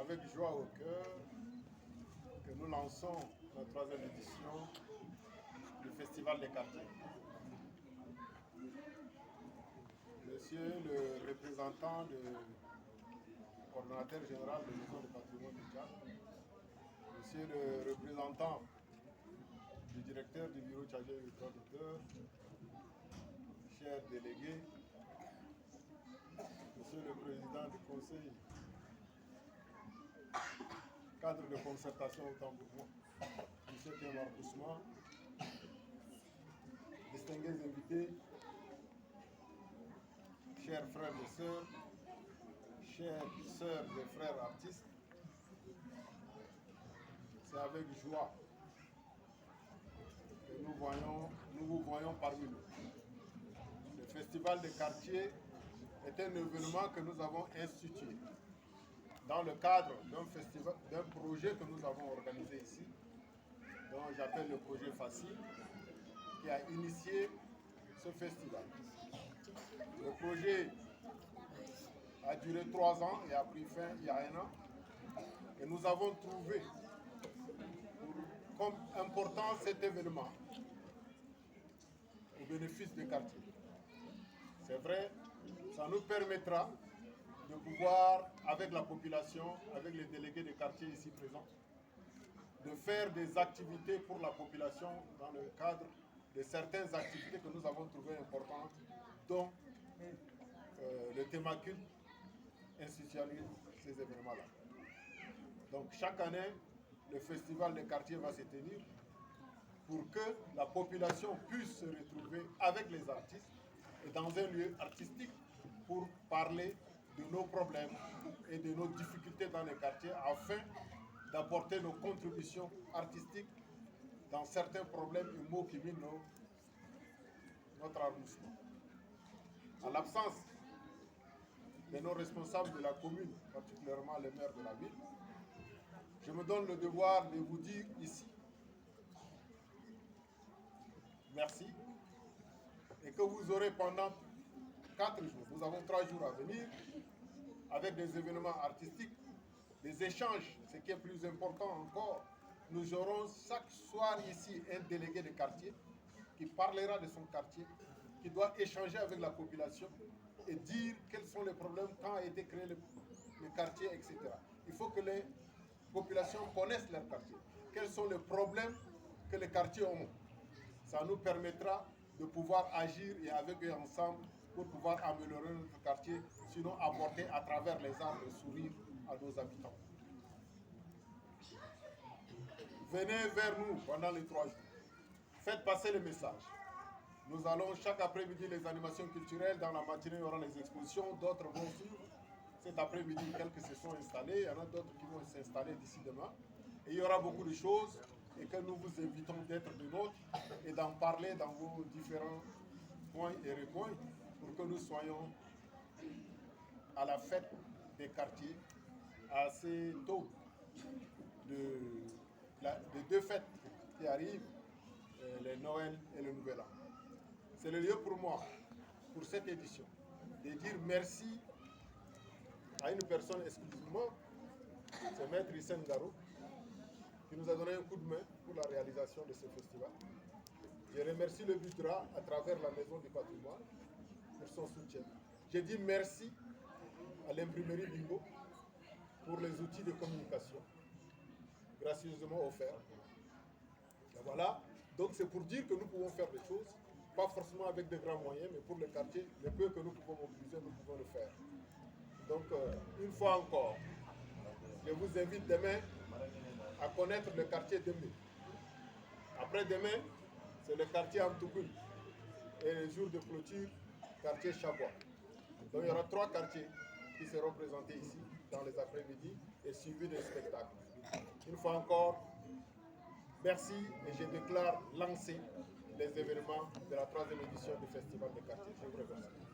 avec joie au cœur que nous lançons la 3e édition du Festival des quartiers. Monsieur le représentant du coordonnateur général de Maison du patrimoine du Tchad, monsieur le représentant du directeur du bureau tchadien du traducteur, chers délégués, monsieur le président du conseil, cadre de concertation autant pour moi, monsieur Kémar Ousmane, distingués invités, chers frères et sœurs, chères sœurs et frères artistes, c'est avec joie que nous vous voyons parmi nous. Le Festival des quartiers est un événement que nous avons institué dans le cadre d'un projet que nous avons organisé ici, dont j'appelle le projet Facile, qui a initié ce festival. Le projet a duré 3 ans et a pris fin il y a 1 an. Et nous avons trouvé comme important cet événement au bénéfice des quartiers. C'est vrai, ça nous permettra de pouvoir, avec la population, avec les délégués des quartiers ici présents, de faire des activités pour la population dans le cadre de certaines activités que nous avons trouvées importantes, dont le thémacule institutionnalise ces événements-là. Donc chaque année, le festival des quartiers va se tenir pour que la population puisse se retrouver avec les artistes et dans un lieu artistique pour parler de nos problèmes et de nos difficultés dans les quartiers afin d'apporter nos contributions artistiques dans certains problèmes et maux qui minent notre arrondissement. En l'absence de nos responsables de la commune, particulièrement le maire de la ville, je me donne le devoir de vous dire ici merci et que vous aurez pendant 4 jours, nous avons 3 jours à venir, avec des événements artistiques, des échanges, ce qui est plus important encore. Nous aurons chaque soir ici un délégué de quartier qui parlera de son quartier, qui doit échanger avec la population et dire quels sont les problèmes, quand a été créé le quartier, etc. Il faut que les populations connaissent leur quartier. Quels sont les problèmes que les quartiers ont. Ça nous permettra de pouvoir agir et avec eux ensemble pour pouvoir améliorer notre quartier, sinon apporter à travers les arts le sourire à nos habitants. Venez vers nous pendant les 3 jours. Faites passer le message. Nous allons chaque après-midi les animations culturelles. Dans la matinée, il y aura les expositions. D'autres vont suivre. Cet après-midi, quelques se sont installés. Il y en a d'autres qui vont s'installer d'ici demain. Et il y aura beaucoup de choses et que nous vous invitons d'être de nôtres et d'en parler dans vos différents coins et recoins pour que nous soyons à la fête des quartiers assez tôt de 2 fêtes qui arrivent, le Noël et le Nouvel An. C'est le lieu pour moi, pour cette édition, de dire merci à une personne exclusivement, c'est Maître Hissène Garou, qui nous a donné un coup de main pour la réalisation de ce festival. Je remercie le Budra à travers la Maison du patrimoine pour son soutien. Je dis merci à l'imprimerie Bingo pour les outils de communication gracieusement offerts. Et voilà, donc c'est pour dire que nous pouvons faire des choses, pas forcément avec de grands moyens, mais pour le quartier, le peu que nous pouvons mobiliser, nous pouvons le faire. Donc, une fois encore, je vous invite demain à connaître le quartier de Mai. Après-demain, c'est le quartier Amtougoui. Et le jour de clôture, quartier Chabois. Donc, il y aura 3 quartiers qui seront présentés ici dans les après-midi et suivis des spectacles. Une fois encore, merci et je déclare lancer les événements de la 3e édition du Festival des quartiers. Je vous remercie.